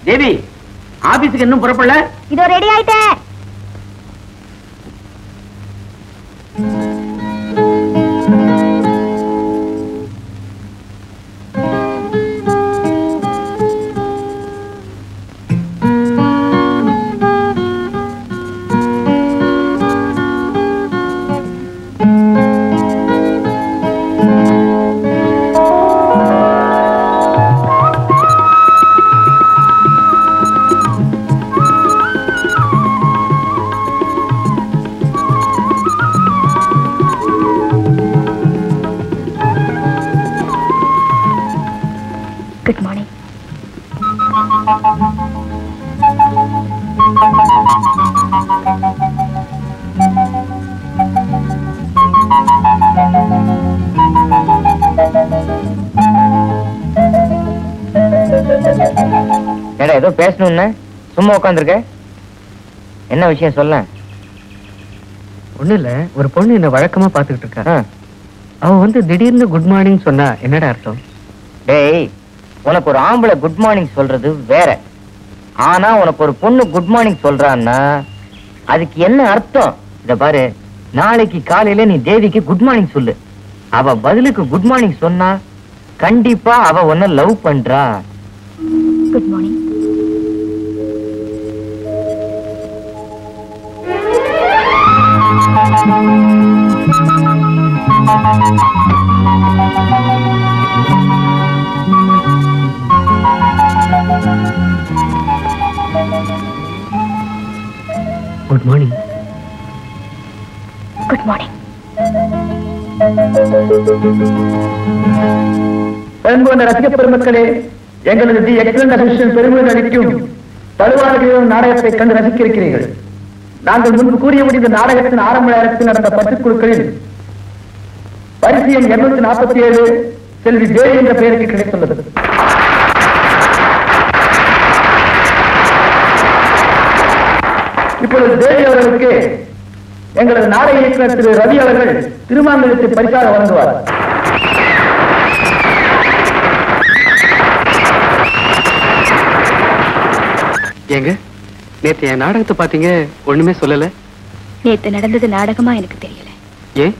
தேவி ஆபீஸுக்கு இன்னும் புறப்படல? இதோ ரெடி ஆயிட்டேன். Good morning. ஏடா ஏதோ பேசணும்னு சும்மா உட்காந்துருக்க, என்ன விஷயம் சொல்ல? ஒண்ணு இல்ல, ஒரு பொண்ணு என்ன வழக்கமா பாத்துக்கிட்டு இருக்கா. அவ வந்து திடீர்னு குட் மார்னிங் சொன்னா என்னடா அர்த்தம்? டேய், உனக்கு ஒரு ஆம்பளை குட் மார்னிங் சொல்றது வேற, ஆனா உனக்கு ஒரு பொண்ணு குட் மார்னிங் சொல்றான்னா அதுக்கு என்ன அர்த்தம்? இத பாரு, நாளைக்கு காலையில நீ தேவிக்கு குட் மார்னிங் சொல்லு. அவ பதிலுக்கு குட் மார்னிங் சொன்னா கண்டிப்பா அவ உன்னை லவ் பண்றா. Good morning. Good morning. Good morning. அன்புள்ள ரசிக பெருமக்களே, எங்களது தி எக்ஸலன்ட் அசோசியேஷன் பெருமையுடன் அளிக்கும் தழுவாளர்களின் நாடகத்தை கண்டு ரசிக்கிறீர்கள். நாங்கள் முன்பு கூறியபடி இந்த நாடகத்தின் ஆரம்ப நேரத்தில் நடந்த 10 குழுக்களில் பரிசு எண் 247 செல்வி தேவி என்ற பெயருக்கு கிடைத்துள்ளது. இப்பொழுது தேவி அவர்களுக்கு எங்களது நாடக இயக்குனர் திரு ரவி அவர்கள் திருமாங்கலத்தை பரிசாக வழங்குவார். ஏங்க, நேத்து என் நாடகத்தை பாத்தீங்க, ஒண்ணுமே சொல்லல. நேத்து நடந்தது நாடகமா எனக்கு தெரியல. ஏன்?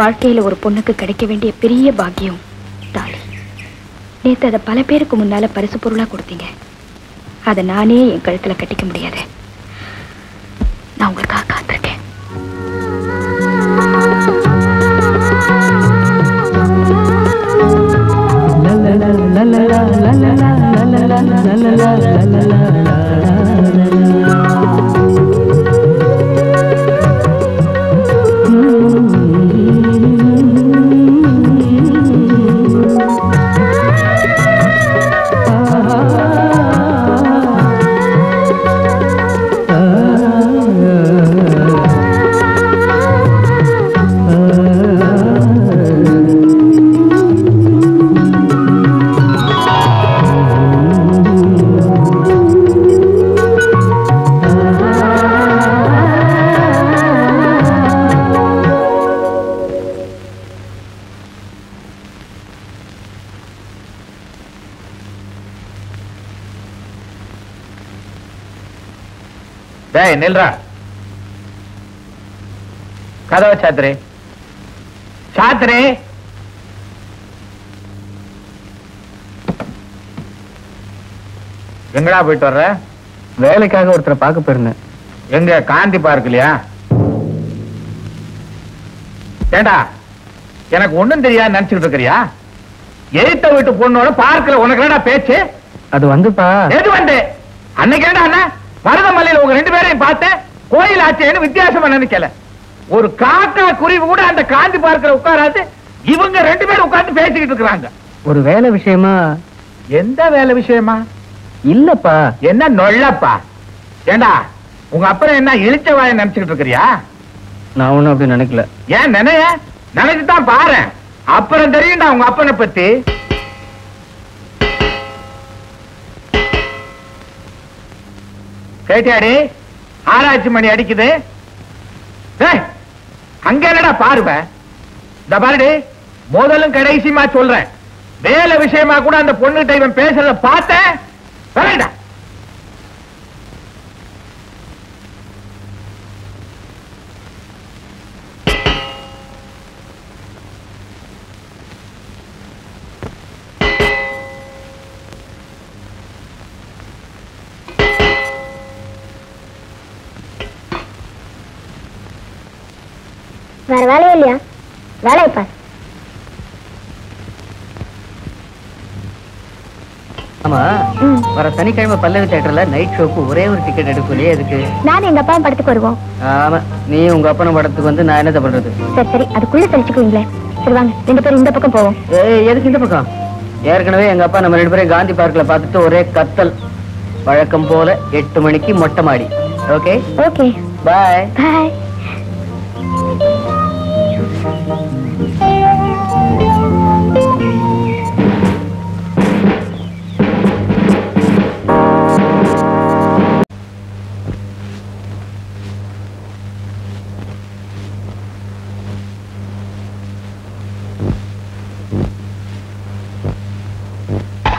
வாழ்க்கையில ஒரு பொண்ணுக்கு கிடைக்க வேண்டிய பெரிய பாக்கியம் தாலி. நேத்து அதை பல பேருக்கு முன்னால பரிசு பொருளா கொடுத்தீங்க. அதை நானே என் கழுத்துல கட்டிக்க முடியாது. நான் உங்களுக்காக காத்திருக்கேன். நில்றா, கதவை சாத்திரே, சாத்திரே. எங்கடா போயிட்டு வர்ற? வேலைக்காக ஒருத்தரை பார்க்க போயிருந்தேன். எங்க காந்தி பார்க் இல்லையா? ஏண்டா, எனக்கு ஒண்ணும் தெரியாது நினைச்சுக்கிட்டு இருக்கிறியா? எய்த்த வீட்டு பொண்ணோட பார்க்கல உனக்கு என்னடா பேச்சு? அது வந்துப்பா. எது வந்து அன்னைக்கு ஏண்டா அண்ணா மருதமல்லையில உங்க 2 பேரையும் பார்த்தேன், கோயில் ஆச்சேன்னு வித்தியாசமா நினைக்கல. ஒரு காக்கா குருவி கூட அந்த காந்தி பார்க்கல உட்காராது, இவங்க 2 பேரும் உட்கார்ந்து பேசிக்கிட்டு இருக்கிறாங்க. ஒரு வேலை விஷயமா. எந்த வேலை விஷயமா? இல்லப்பா. என்ன நொல்லப்பா? ஏண்டா உங்க அப்புறம் என்ன இழிச்ச வாய நினைச்சுக்கிட்டு இருக்கிறியா? நான் ஒண்ணும் அப்படி நினைக்கல. ஏன் நினைச்சுதான் பாரு, அப்புறம் தெரியும்டா உங்க அப்பனை பத்தி. கேட்டியாடி, ஆராய்ச்சி மணி அடிக்குது. அங்க என்னடா பாருவ? இந்த பாருடி, முதலும் கடைசியுமா சொல்றேன், வேலை விஷயமா கூட அந்த பொண்ணுகிட்ட இவன் பேசுறத பார்த்தேன். வேற வேலையே இல்லையா? வேலையை பாரு. ஆமா, வர சனிக்கிழமை பல்லவி தியேட்டர்ல நைட் ஷோக்கு ஒரே ஒரு டிக்கெட் எடுக்கலையே. எதுக்கு? நானும் எங்க அப்பாவும் படத்துக்கு வருவோம். ஆமா, நீ உங்க அப்பனும் படத்துக்கு வந்து நான் என்னத்த பண்றது? சரி சரி, அதுக்குள்ள தெரிச்சுக்குவீங்களே. சரி வாங்க, 2 பேரும் இந்த பக்கம் போவோம். எதுக்கு இந்த பக்கம்? ஏற்கனவே எங்க அப்பா நம்ம 2 பேரும் காந்தி பார்க்ல பார்த்துட்டு ஒரே கத்தல். வழக்கம் போல 8 மணிக்கு மொட்டை மாடி. ஓகே ஓகே, பாய் பாய்.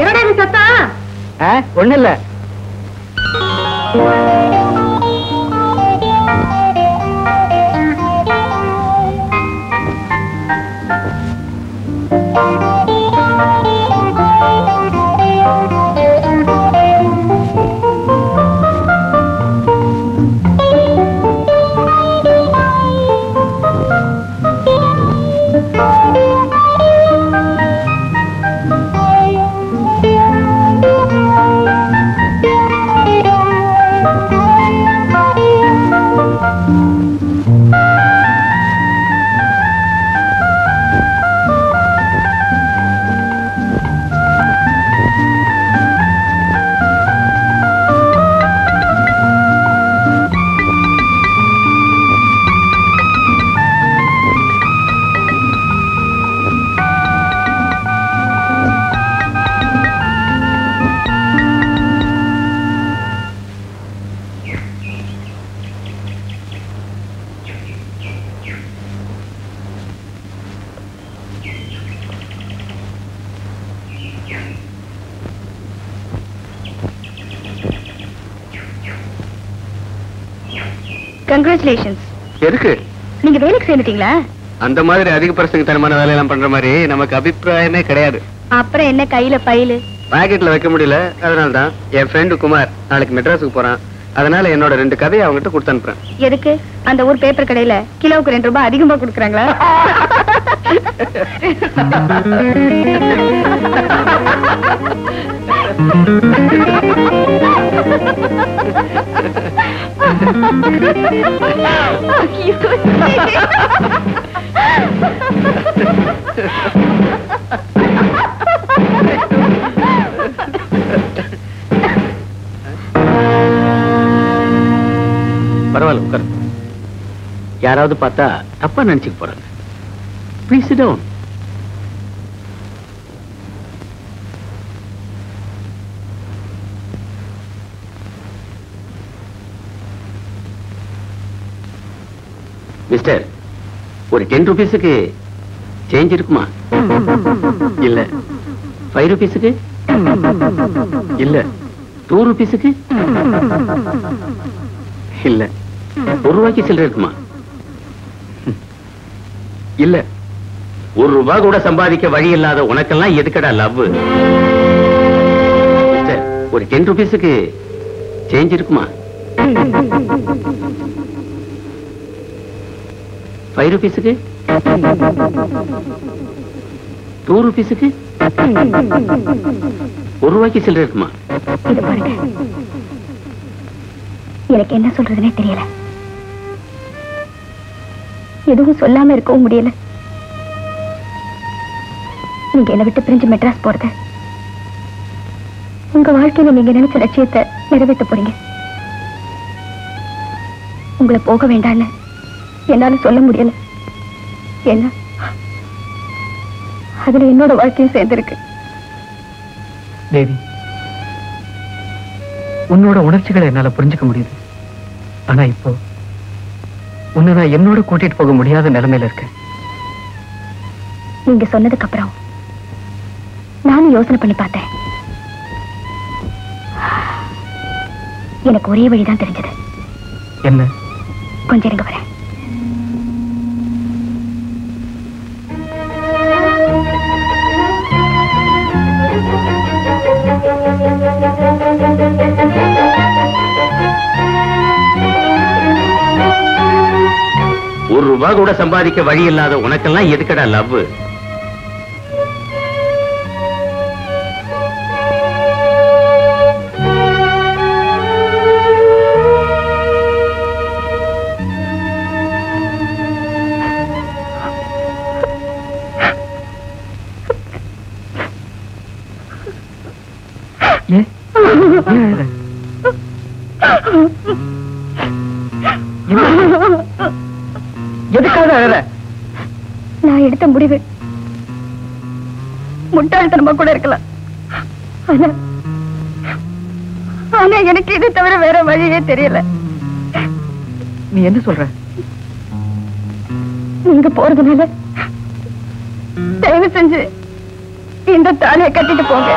என்னடா இது சத்தம்? ஒண்ணு இல்ல. கங்க்ராச்சுலேஷன்ஸ். எதுக்கு? நீங்க வேலைக்கு சேர்ந்துட்டீங்களா? அந்த மாதிரி அதிக பிரசங்கத்தனமான வேலையெல்லாம் பண்ற மாதிரி நமக்கு அபிப்பிராயமே கிடையாது. அப்புறம் என்ன கையில ஃபைலு? பாக்கெட்ல வைக்க முடியல. அதனாலதான் என் ஃப்ரெண்டு குமார் நாளைக்கு மெட்ராஸுக்கு போறான். அதனால என்னோட 2 கதையை அவங்ககிட்ட கொடுத்து அனுப்புறேன். எதுக்கு? அந்த ஊர் பேப்பர் கடையில கிலோவுக்கு 2 ரூபாய் அதிகமா கொடுக்குறாங்களா? பரவாயில்ல, உட்காரு. யாராவது பார்த்தா தப்பா நினைச்சுக்க போறாங்க. Please sit down. மிஸ்டர், ஒரு 10 ரூபீஸுக்கு சேஞ்ச் இருக்குமா? இல்ல. 5 ரூபீஸுக்கு? இல்ல. 2 ரூபீஸுக்கு? இல்ல. 1 ரூபாய்க்கு சில்லறை இருக்குமா? இல்ல. 1 ரூபாய் கூட சம்பாதிக்க வழி இல்லாத உனக்கெல்லாம் எதுக்கடா லவ்? மிஸ்டர், ஒரு 10 ரூபீஸுக்கு சேஞ்ச் இருக்குமா? 5 ரூபீஸுக்கு? 2 ரூபீஸுக்கு? 1 ரூபாய்க்கு சில்லறை இருக்குமா? இது பாருங்க, எனக்கு என்ன சொல்றதுன்னே தெரியல. எதுவும் சொல்லாம இருக்கவும் முடியல. நீங்க என்ன விட்டு பிரிஞ்சு மெட்ராஸ் போறது, உங்க வாழ்க்கையில நீங்க நினைச்ச லட்சியத்தை நிறைவேற்ற போறீங்க. உங்களை போக வேண்டான்னு என்னால சொல்ல முடியல. ஏன்னா அதுல என்னோட வாழ்க்கையும் சேர்ந்திருக்கு. தேவி, உன்னோட உணர்ச்சிகளை என்னால புரிஞ்சுக்க முடியுது. ஆனா இப்போ உன்னை நான் என்னோட கூட்டிட்டு போக முடியாத நிலைமையில இருக்கேன். நீங்க சொன்னதுக்கு அப்புறம் நானும் யோசனை பண்ணி பார்த்தேன். எனக்கு ஒரே வழிதான் தெரிஞ்சது. என்ன? கொஞ்சம் இருங்க வரேன். ரூபாய் கூட சம்பாதிக்க வழி இல்லாத உனக்கெல்லாம் எதுக்கடா லவ்? எதுக்காக அழற? நான் எடுத்த முடிவு முட்டாள்தனமா கூட இருக்கலாம். ஆனா எனக்கு இதை தவிர வேற வழியே தெரியல. நீ என்ன சொல்ற? நீங்க போறதுனால தயவு செஞ்சு இந்த தாலியை கட்டிட்டு போங்க.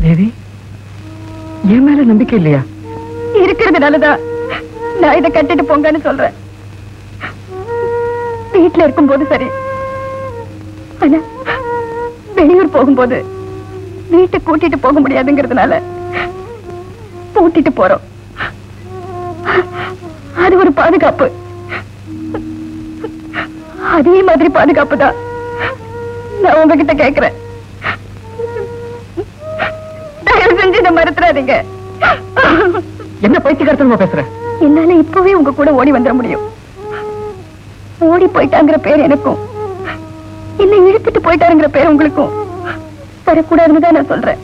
தேவி, என் மேல நம்பிக்கை இல்லையா? இருக்கிறதுனாலதான் நான் இதை கட்டிட்டு போங்கன்னு சொல்றேன். வீட்டுல இருக்கும்போது சரி, ஆனா வெளியூர் போகும்போது வீட்டை கூட்டிட்டு போக முடியாதுங்கிறதுனால பூட்டிட்டு போறோம். அது ஒரு பாதுகாப்பு. அதே மாதிரி பாதுகாப்பு தான் நான் உங்ககிட்ட கேட்கிறேன். தயவு செஞ்சு இதை மறுத்துறாதீங்க. என்ன பைத்தியக்காரத்தனமா பேசுற? என்னால இப்பவே உங்க கூட ஓடி வந்துட முடியும். ஓடி போயிட்டாங்கிற பேர் எனக்கும், என்ன இழுத்துட்டு போயிட்டாருங்கிற பேர் உங்களுக்கும் வரக்கூடாதுன்னு தான் நான் சொல்றேன்.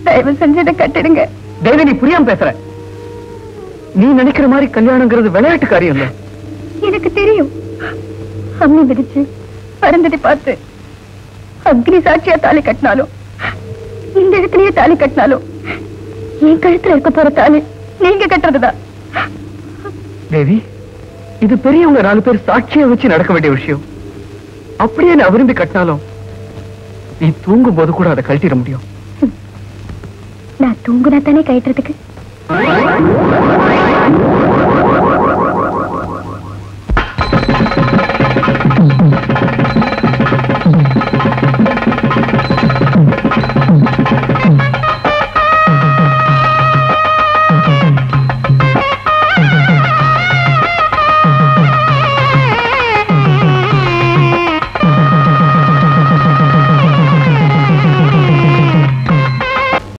தயவு செஞ்சு இதை கட்டிடுங்க. தேவி, நீ புரியாம பேசுற. நீ நினைக்கிற மாதிரி கல்யாணங்கிறது விளையாட்டு காரியம் இல்ல. எனக்கு தெரியும். அம்மி மிதிச்சு பறந்துட்டு பார்த்து அக்னி சாட்சியா தாலி கட்டினாலும், இந்த இடத்துலயே தாலி கட்டினாலும், என் கழுத்துல இருக்க போற தாலி நீங்க கட்டுறதுதான். தேவி, இது பெரியவங்க 4 பேர் சாட்சியை வச்சு நடக்க வேண்டிய விஷயம். அப்படியே நான் விரும்பி கட்டினாலும் நீ தூங்கும் போது கூட அதை கழட்டிட முடியும். நான் தூங்குனா தானே கட்டுறதுக்கு.